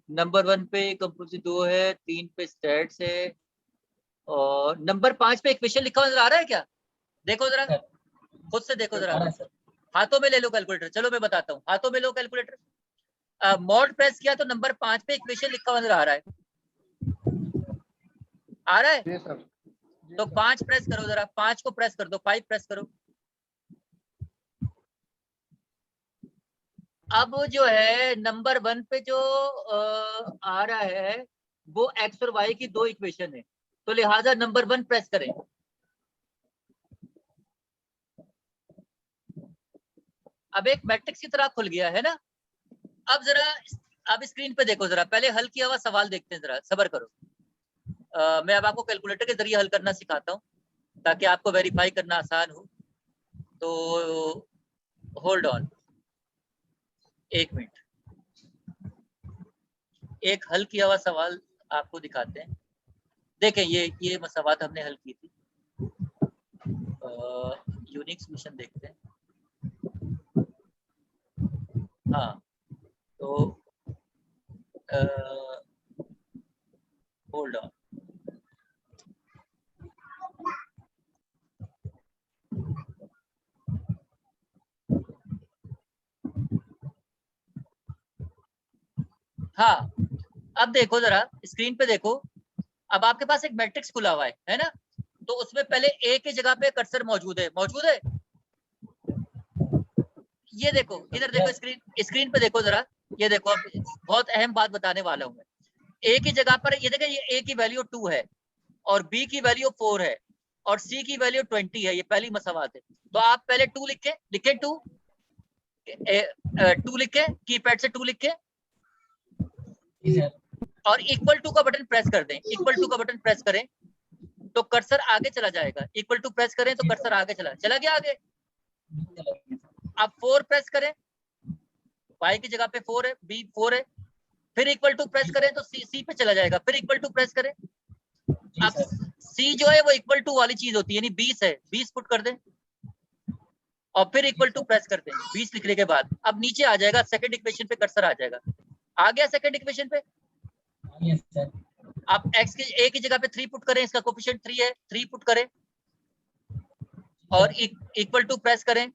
[SPEAKER 1] नंबर 1 पे कंपोजिट 2 है, 3 पे स्टैट्स है और नंबर 5 पे इक्वेशन लिखा नजर आ रहा है क्या? देखो जरा, खुद से देखो जरा, हाथों में ले लो कैलकुलेटर। चलो मैं बताता हूँ, हाथों में लो कैलकुलेटर। मॉड प्रेस किया तो नंबर 5 पे इक्वेशन लिखा नजर आ रहा है, आ रहा है?
[SPEAKER 3] जी सर।
[SPEAKER 1] तो 5 प्रेस करो जरा, 5 को प्रेस कर दो, 5 प्रेस करो। अब जो है नंबर 1 पे जो आ रहा है वो एक्स और वाई की दो इक्वेशन है, तो लिहाजा नंबर 1 प्रेस करें। अब एक मैट्रिक्स की तरह खुल गया है ना। अब जरा अब स्क्रीन पे देखो जरा, पहले हल किया हुआ सवाल देखते हैं, जरा सब्र करो। मैं अब आपको कैलकुलेटर के जरिए हल करना सिखाता हूँ ताकि आपको वेरीफाई करना आसान हो। तो होल्ड ऑन, एक मिनट, एक हल किया हुआ सवाल आपको दिखाते हैं। देखें ये मसवात हमने हल की थी। यूनिक सॉल्यूशन देखते हैं। हाँ तो होल्ड ऑन, हाँ अब देखो जरा स्क्रीन पे देखो। अब आपके पास एक मैट्रिक्स खुला हुआ है ना, तो उसमें पहले ए की जगह पे कर्सर मौजूद है, मौजूद है। ये देखो, इधर देखो, स्क्रीन पे देखो जरा, ये देखो, अब बहुत अहम बात बताने वाला हूं मैं। ए की जगह पर ये देखो, ये ए की वैल्यू 2 है और बी की वैल्यू 4 है और सी की वैल्यू 20 है, ये पहली मसवात है। तो आप पहले 2 लिखे 2 लिखे, कीपैड से 2 लिखे, और इक्वल टू का बटन प्रेस कर दें, इक्वल टू का बटन प्रेस करें तो कर्सर आगे चला जाएगा, इक्वल टू प्रेस करें तो कर्सर आगे चला गया आगे। अब 4 प्रेस करें, y की जगह पे 4 है, b 4 है, फिर इक्वल टू प्रेस करें तो c पे चला जाएगा, फिर इक्वल टू प्रेस करें। अब c जो है वो इक्वल टू वाली चीज होती है, यानी 20 है, 20 पुट कर दें और फिर इक्वल टू प्रेस कर दें 20 लिखने के बाद। अब नीचे आ जाएगा, सेकंड इक्वेशन पे कर्सर आ जाएगा, आ गया सेकंड इक्वेशन पे। आप x की a की जगह पे 3 पुट करें, इसका कोफिशिएंट 3 है, 3 पुट करें और इक्वल टू प्रेस करें,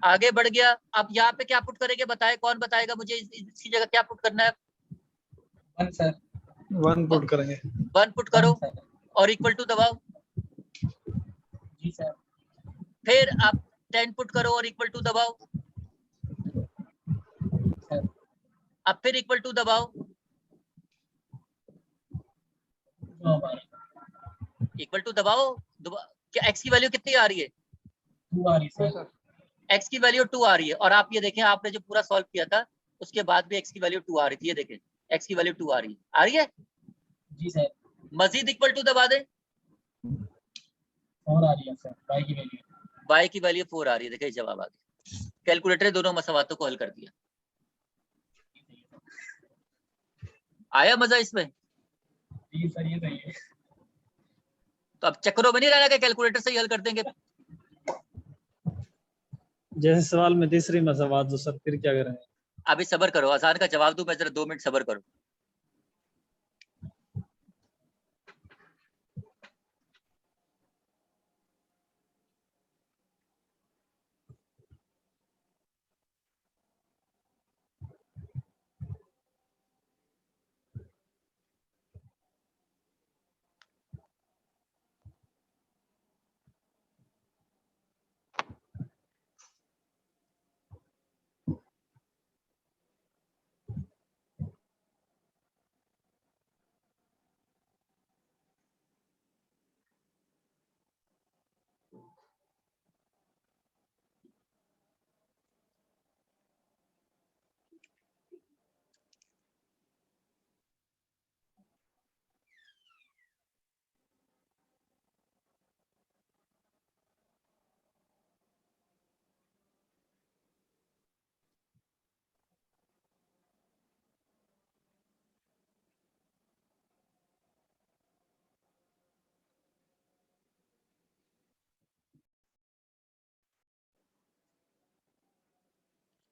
[SPEAKER 1] आगे बढ़ गया। अब यहाँ पे क्या पुट करेंगे, बताए, कौन बताएगा मुझे इसकी जगह क्या पुट करना है?
[SPEAKER 2] 1 सर,
[SPEAKER 4] 1 पुट करेंगे।
[SPEAKER 1] 1 पुट करो और इक्वल टू दबाओ।
[SPEAKER 2] जी सर।
[SPEAKER 1] फिर आप 10 पुट करो और इक्वल टू दबाओ। अब फिर इक्वल टू दबाओ, इक्वल टू दबाओ। क्या x की वैल्यू कितनी आ रही है?
[SPEAKER 2] 2 आ रही है सर।
[SPEAKER 1] x की वैल्यू 2 आ रही है। और आप ये देखें, आपने जो पूरा सॉल्व किया था उसके बाद भी x की वैल्यू 2 आ रही थी, ये देखें x की वैल्यू 2 आ रही है
[SPEAKER 2] जी सर।
[SPEAKER 1] मजीद इक्वल टू दबा दें,
[SPEAKER 2] 4 आ रही है सर, y की वैल्यू।
[SPEAKER 1] y की वैल्यू 4 आ रही है, देखिए जवाब आ गया। कैलकुलेटर दोनों मसवातों को हल कर दिया। आया मजा इसमें?
[SPEAKER 2] जी सर, ये सही है।
[SPEAKER 1] तो अब चक्करों में नहीं रहना कि कैलकुलेटर से ही हल कर देंगे।
[SPEAKER 4] जैसे सवाल में तीसरी मसवात तो सर फिर क्या करेंगे?
[SPEAKER 1] अभी सब्र करो, आसान का जवाब दूं मैं, जरा 2 मिनट सब्र करो।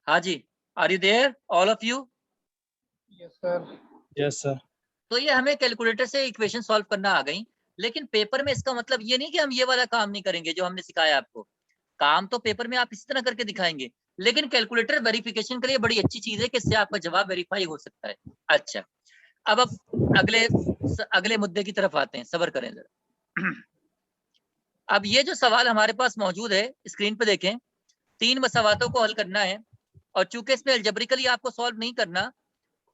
[SPEAKER 1] हाँ जी, are you there all of you?
[SPEAKER 3] Yes sir.
[SPEAKER 4] Yes sir.
[SPEAKER 1] तो ये हमें कैलकुलेटर से इक्वेशन सॉल्व करना आ गई, लेकिन पेपर में इसका मतलब ये नहीं कि हम ये वाला काम नहीं करेंगे जो हमने सिखाया आपको। काम तो पेपर में आप इसी तरह करके दिखाएंगे, लेकिन कैलकुलेटर वेरिफिकेशन के लिए बड़ी अच्छी चीज है कि इससे आपका जवाब वेरीफाई हो सकता है। अच्छा, अब अगले मुद्दे की तरफ आते हैं, सब्र करें जरा। अब ये जो सवाल हमारे पास मौजूद है, स्क्रीन पे देखें, 3 मसवातों को हल करना है और चूंकि इसमें अलजेब्रिकली आपको सॉल्व नहीं करना,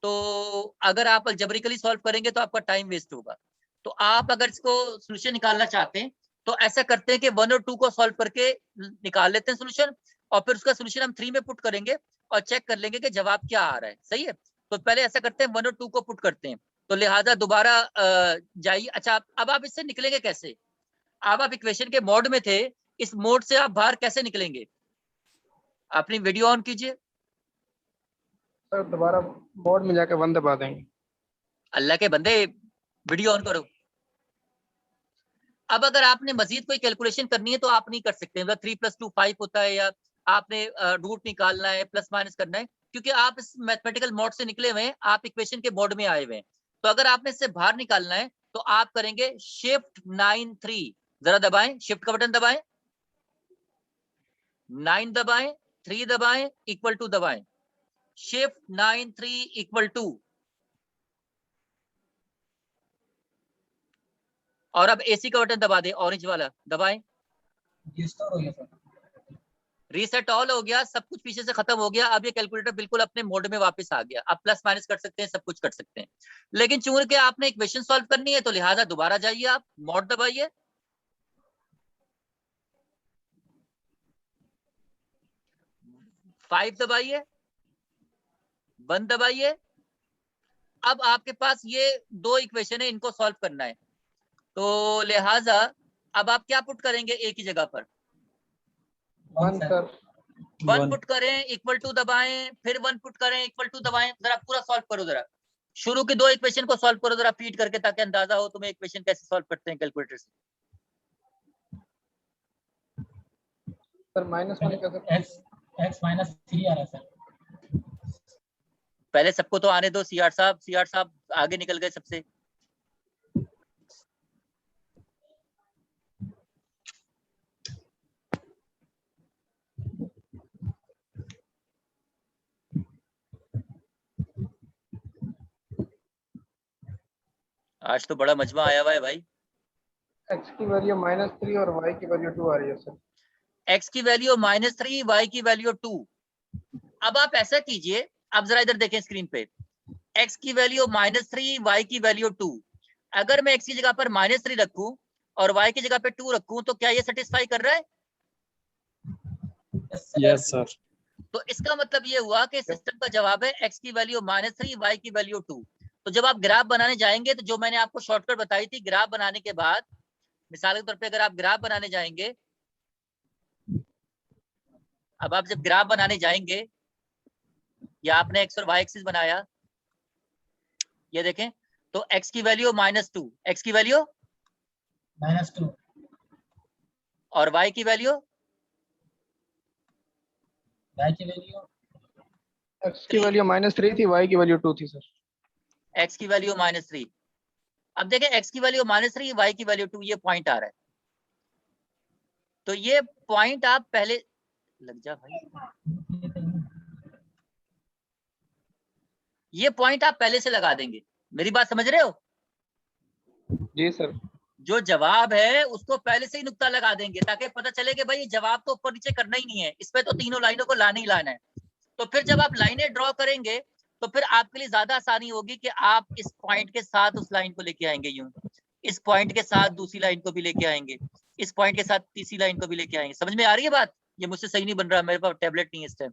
[SPEAKER 1] तो अगर आप अलजेब्रिकली सॉल्व करेंगे तो आपका टाइम वेस्ट होगा। तो आप अगर इसको सोल्यूशन निकालना चाहते हैं तो ऐसा करते हैं कि 1 और 2 को सॉल्व करके निकाल लेते हैं सोल्यूशन, और फिर उसका सोल्यूशन हम 3 में पुट करेंगे और चेक कर लेंगे कि जवाब क्या आ रहा है। सही है? तो पहले ऐसा करते हैं, 1 और 2 को पुट करते हैं, तो लिहाजा दोबारा जाइए। अच्छा, अब आप इससे निकलेंगे कैसे? अब आप इक्वेशन के मोड में थे, इस मोड से आप बाहर कैसे निकलेंगे? अपनी वीडियो ऑन कीजिए।
[SPEAKER 3] सर दोबारा बोर्ड में जाकर 1 दबा देंगे।
[SPEAKER 1] अल्लाह के बंदे, वीडियो ऑन करो। अब अगर आपने मजीद कोई कैलकुलेशन करनी है तो आप नहीं कर सकते, मतलब 3 + 2 5 होता है, या आपने रूट निकालना है, प्लस माइनस करना है, क्योंकि आप इस मैथमेटिकल मोड से निकले हुए हैं, आप इक्वेशन के मोड में आए हुए हैं। तो अगर आपने इससे बाहर निकालना है तो आप करेंगे शिफ्ट 9 3, जरा दबाएं, शिफ्ट का बटन दबाएं, 9 दबाएं, 3 दबाएं, इक्वल टू दबाएं, शिफ्ट 9 3 इक्वल टू। और अब एसी का बटन दबा दें, ऑरेंज वाला दबाएं।
[SPEAKER 2] रिस्टोर हो गया सर।
[SPEAKER 1] रीसेट ऑल हो गया, सब कुछ पीछे से खत्म हो गया। अब ये कैलकुलेटर बिल्कुल अपने मोड में वापस आ गया। अब प्लस माइनस कर सकते हैं, सब कुछ कर सकते हैं, लेकिन चूंकि आपने इक्वेशन सॉल्व करनी है तो लिहाजा दोबारा जाइए, आप मोड दबाइए, फाइव दबाइए, 1 दबाइए, अब आपके पास ये 2 इक्वेशन है, इनको सॉल्व करना है, तो लिहाजा अब आप क्या पुट करेंगे ए की जगह पर?
[SPEAKER 2] 1 सर।
[SPEAKER 1] 1 पुट करें, इक्वल टू दबाएं, फिर 1 पुट करें, इक्वल टू दबाएं। जरा पूरा सॉल्व करो, जरा शुरू की 2 इक्वेशन को सॉल्व करो जरा फीड करके, ताकि अंदाजा हो तुम्हें इक्वेशन कैसे सॉल्व करते हैं कैलकुलेटर से।
[SPEAKER 3] सर -1 कैसे?
[SPEAKER 2] x -3 आ रहा है सर।
[SPEAKER 1] पहले सबको तो आने दो। सीआर साहब आगे निकल गए सबसे। आज तो बड़ा मजमा आया हुआ है भाई।
[SPEAKER 3] x की वैल्यू -3 और y की वैल्यू 2 आ रही है सर।
[SPEAKER 1] x की वैल्यू -3, y की वैल्यू 2। अब आप ऐसा कीजिए, आप जरा इधर देखें स्क्रीन पे, x की वैल्यू -3, y की वैल्यू 2। अगर मैं x की जगह पर -3 रखूं और y की जगह पे 2 रखूं, तो क्या ये सेटिस्फाई कर रहा है?
[SPEAKER 4] Yes sir.
[SPEAKER 1] तो इसका मतलब ये हुआ कि सिस्टम का जवाब है x की वैल्यू -3, y की वैल्यू 2। तो जब आप ग्राफ बनाने जाएंगे, तो जो मैंने आपको शॉर्टकट बताई थी, ग्राफ बनाने के बाद, मिसाल के तौर पे अगर आप ग्राफ बनाने जाएंगे, अब आप जब ग्राफ बनाने जाएंगे, या आपने x और y एक्सिस बनाया, ये देखें, तो x की वैल्यू -2, x की वैल्यू
[SPEAKER 2] -2
[SPEAKER 1] और y की वैल्यू
[SPEAKER 2] y की वैल्यू
[SPEAKER 3] x की वैल्यू -3 थी, y की वैल्यू 2 थी सर।
[SPEAKER 1] x की वैल्यू -3। अब देखें, x की वैल्यू -3, y की वैल्यू 2, ये पॉइंट आ रहा है। तो ये पॉइंट आप पहले लग जा भाई, ये पॉइंट आप पहले से लगा देंगे। मेरी बात समझ रहे हो?
[SPEAKER 3] जी सर।
[SPEAKER 1] जो जवाब है उसको पहले से ही नुक्ता लगा देंगे, ताकि पता चले कि भाई जवाब तो ऊपर नीचे करना ही नहीं है, इसमें तो तीनों लाइनों को लाना ही लाना है। तो फिर जब आप लाइनें ड्रॉ करेंगे, तो फिर आपके लिए ज्यादा आसानी होगी कि आप इस पॉइंट के साथ उस लाइन को लेके आएंगे, यूं इस पॉइंट के साथ दूसरी लाइन को भी लेके आएंगे, इस पॉइंट के साथ तीसरी लाइन को भी लेके आएंगे। समझ में आ रही है बात? ये मुझसे सही नहीं बन रहा, मेरे पास टैबलेट नहीं है इस टाइम।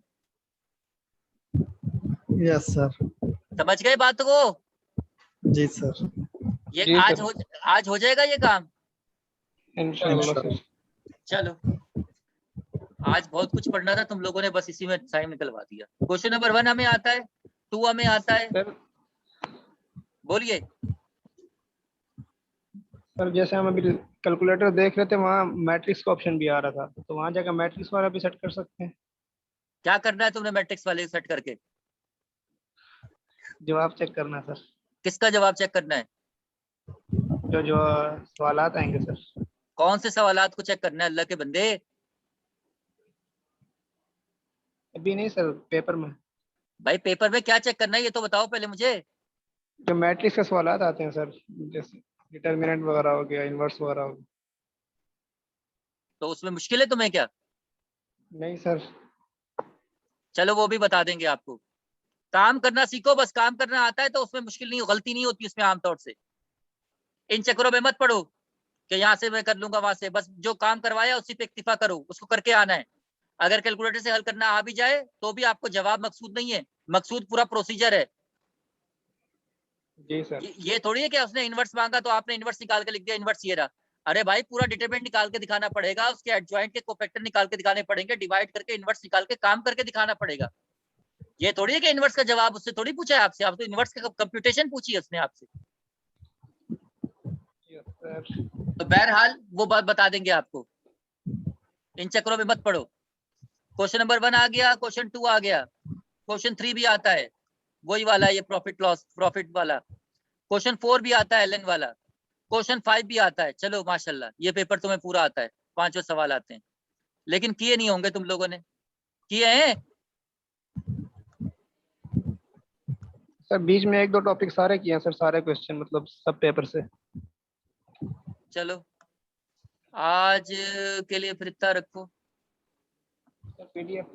[SPEAKER 4] Yes sir.
[SPEAKER 1] समझ गए बात को?
[SPEAKER 4] जी सर।
[SPEAKER 1] ये
[SPEAKER 3] जी
[SPEAKER 1] आज
[SPEAKER 3] सर।
[SPEAKER 1] आज हो जाएगा ये काम।
[SPEAKER 3] इंशाल्लाह सर।
[SPEAKER 1] चलो, आज बहुत कुछ पढ़ना था, तुम लोगों ने बस इसी में टाइम निकलवा दिया। क्वेश्चन नंबर 1 हमें आता है, 2 हमें आता है।
[SPEAKER 3] सर
[SPEAKER 1] बोलिए।
[SPEAKER 3] सर जैसे हम अभी कैलकुलेटर देख रहे थे, वहाँ मैट्रिक्स का ऑप्शन भी आ रहा था, तो वहाँ जाकर मैट्रिक्स वाला भी सेट कर सकते हैं।
[SPEAKER 1] क्या करना है तुमने मैट्रिक्स वाले सेट करके?
[SPEAKER 3] जवाब चेक करना है सर।
[SPEAKER 1] किसका जवाब चेक करना है?
[SPEAKER 3] जो सवालात आएंगे सर।
[SPEAKER 1] कौन से सवालात को चेक करना है अल्लाह के बंदे?
[SPEAKER 3] अभी नहीं सर, पेपर में।
[SPEAKER 1] भाई पेपर में क्या चेक करना है ये तो बताओ पहले मुझे।
[SPEAKER 3] जो मैट्रिक्स के सवालात आते हैं सर, जैसे डिटर्मिनेंट वगैरह हो गया, इनवर्स वगैरह हो गया।
[SPEAKER 1] तो उसमें मुश्किल है तुम्हें क्या?
[SPEAKER 3] नहीं सर।
[SPEAKER 1] चलो वो भी बता देंगे आपको। काम करना सीखो, बस काम करना आता है तो उसमें मुश्किल नहीं, गलती नहीं होती उसमें आमतौर से। इन चक्करों में मत पड़ो कि यहाँ से मैं कर लूंगा वहां से, बस जो काम करवाया उसी पे इक्तिफा करो, उसको करके आना है। अगर कैलकुलेटर से हल करना आ भी जाए तो भी आपको जवाब मकसूद नहीं है, मकसूद पूरा प्रोसीजर है।
[SPEAKER 3] जी सर।
[SPEAKER 1] ये थोड़ी है कि उसने इनवर्स मांगा तो आपने इनवर्स निकाल के लिख दिया इनवर्स ये रहा। अरे भाई पूरा डिटरमिनेंट निकाल के दिखाना पड़ेगा, उसके एडजॉइंट के कोफैक्टर निकाल के दिखाने पड़ेंगे, डिवाइड करके इनवर्स निकाल के काम करके दिखाना पड़ेगा। ये थोड़ी है कि इनवर्स का जवाब उससे थोड़ी पूछा है आपसे, आप तो इनवर्स का कंप्यूटेशन पूछी है उसने आपसे। तो बहरहाल वो बात बता देंगे आपको, इन चक्करों में मत पड़ो। क्वेश्चन नंबर 1 आ गया, क्वेश्चन 2 आ गया, क्वेश्चन 3 भी आता है, वही वाला ये प्रॉफिट लॉस प्रॉफिट वाला। क्वेश्चन 4 भी आता है, एलन वाला। क्वेश्चन 5 भी आता है। चलो माशाल्लाह, ये पेपर तुम्हें पूरा आता है, 5 सवाल आते हैं, लेकिन किए नहीं होंगे तुम लोगों ने, किए हैं?
[SPEAKER 3] सर बीच में 1-2 टॉपिक सारे किए हैं सर, सारे क्वेश्चन मतलब सब पेपर से।
[SPEAKER 1] चलो आज के लिए फिर इतना रखो।
[SPEAKER 3] पीडीएफ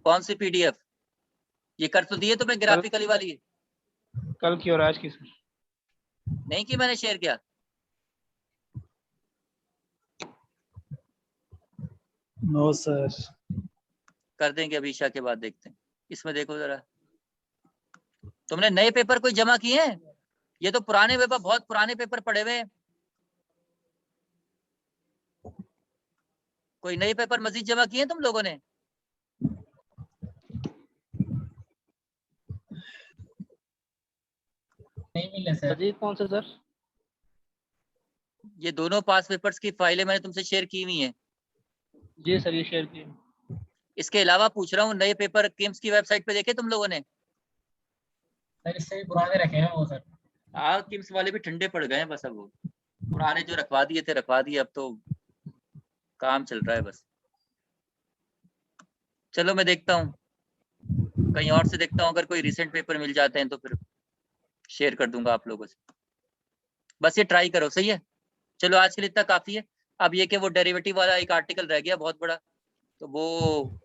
[SPEAKER 1] कौन सी पीडीएफ? ये कर तो दिए तुम्हें ग्राफिकली वाली?
[SPEAKER 3] कल की और आज की सर।
[SPEAKER 1] नहीं की मैंने शेयर किया?
[SPEAKER 4] No sir.
[SPEAKER 1] कर देंगे अभी ईशा के बाद, देखते हैं। इसमें देखो जरा, तुमने नए पेपर कोई जमा किए हैं? ये तो पुराने पेपर, बहुत पुराने पेपर पड़े हुए हैं। कोई नए पेपर मजीद जमा किए हैं तुम लोगों ने?
[SPEAKER 2] नहीं मिले सर।
[SPEAKER 3] मजीद कौन सा सर?
[SPEAKER 1] ये दोनों पास पेपर्स की फाइलें मैंने तुमसे शेयर की हुई हैं।
[SPEAKER 3] जी सर, ये शेयर किए।
[SPEAKER 1] इसके अलावा पूछ रहा हूँ, नए पेपर किम्स की वेबसाइट पे देखे तुम लोगों ने?
[SPEAKER 2] सर इससे भी पुराने रखे हैं वो सर।
[SPEAKER 1] हाँ, किम्स वाले भी ठंडे पड़ गए हैं बस। अब वो पुराने जो रखवा दिए थे रखवा दिए, अब तो काम चल रहा है बस। चलो मैं देखता हूँ, कहीं और से देखता हूँ, अगर कोई रिसेंट पेपर मिल जाते हैं तो फिर शेयर कर दूंगा आप लोगों से। बस ये ट्राई करो, सही है। चलो आज के लिए इतना काफी है। अब ये कि वो डेरिवेटिव वाला एक आर्टिकल रह गया बहुत बड़ा, तो वो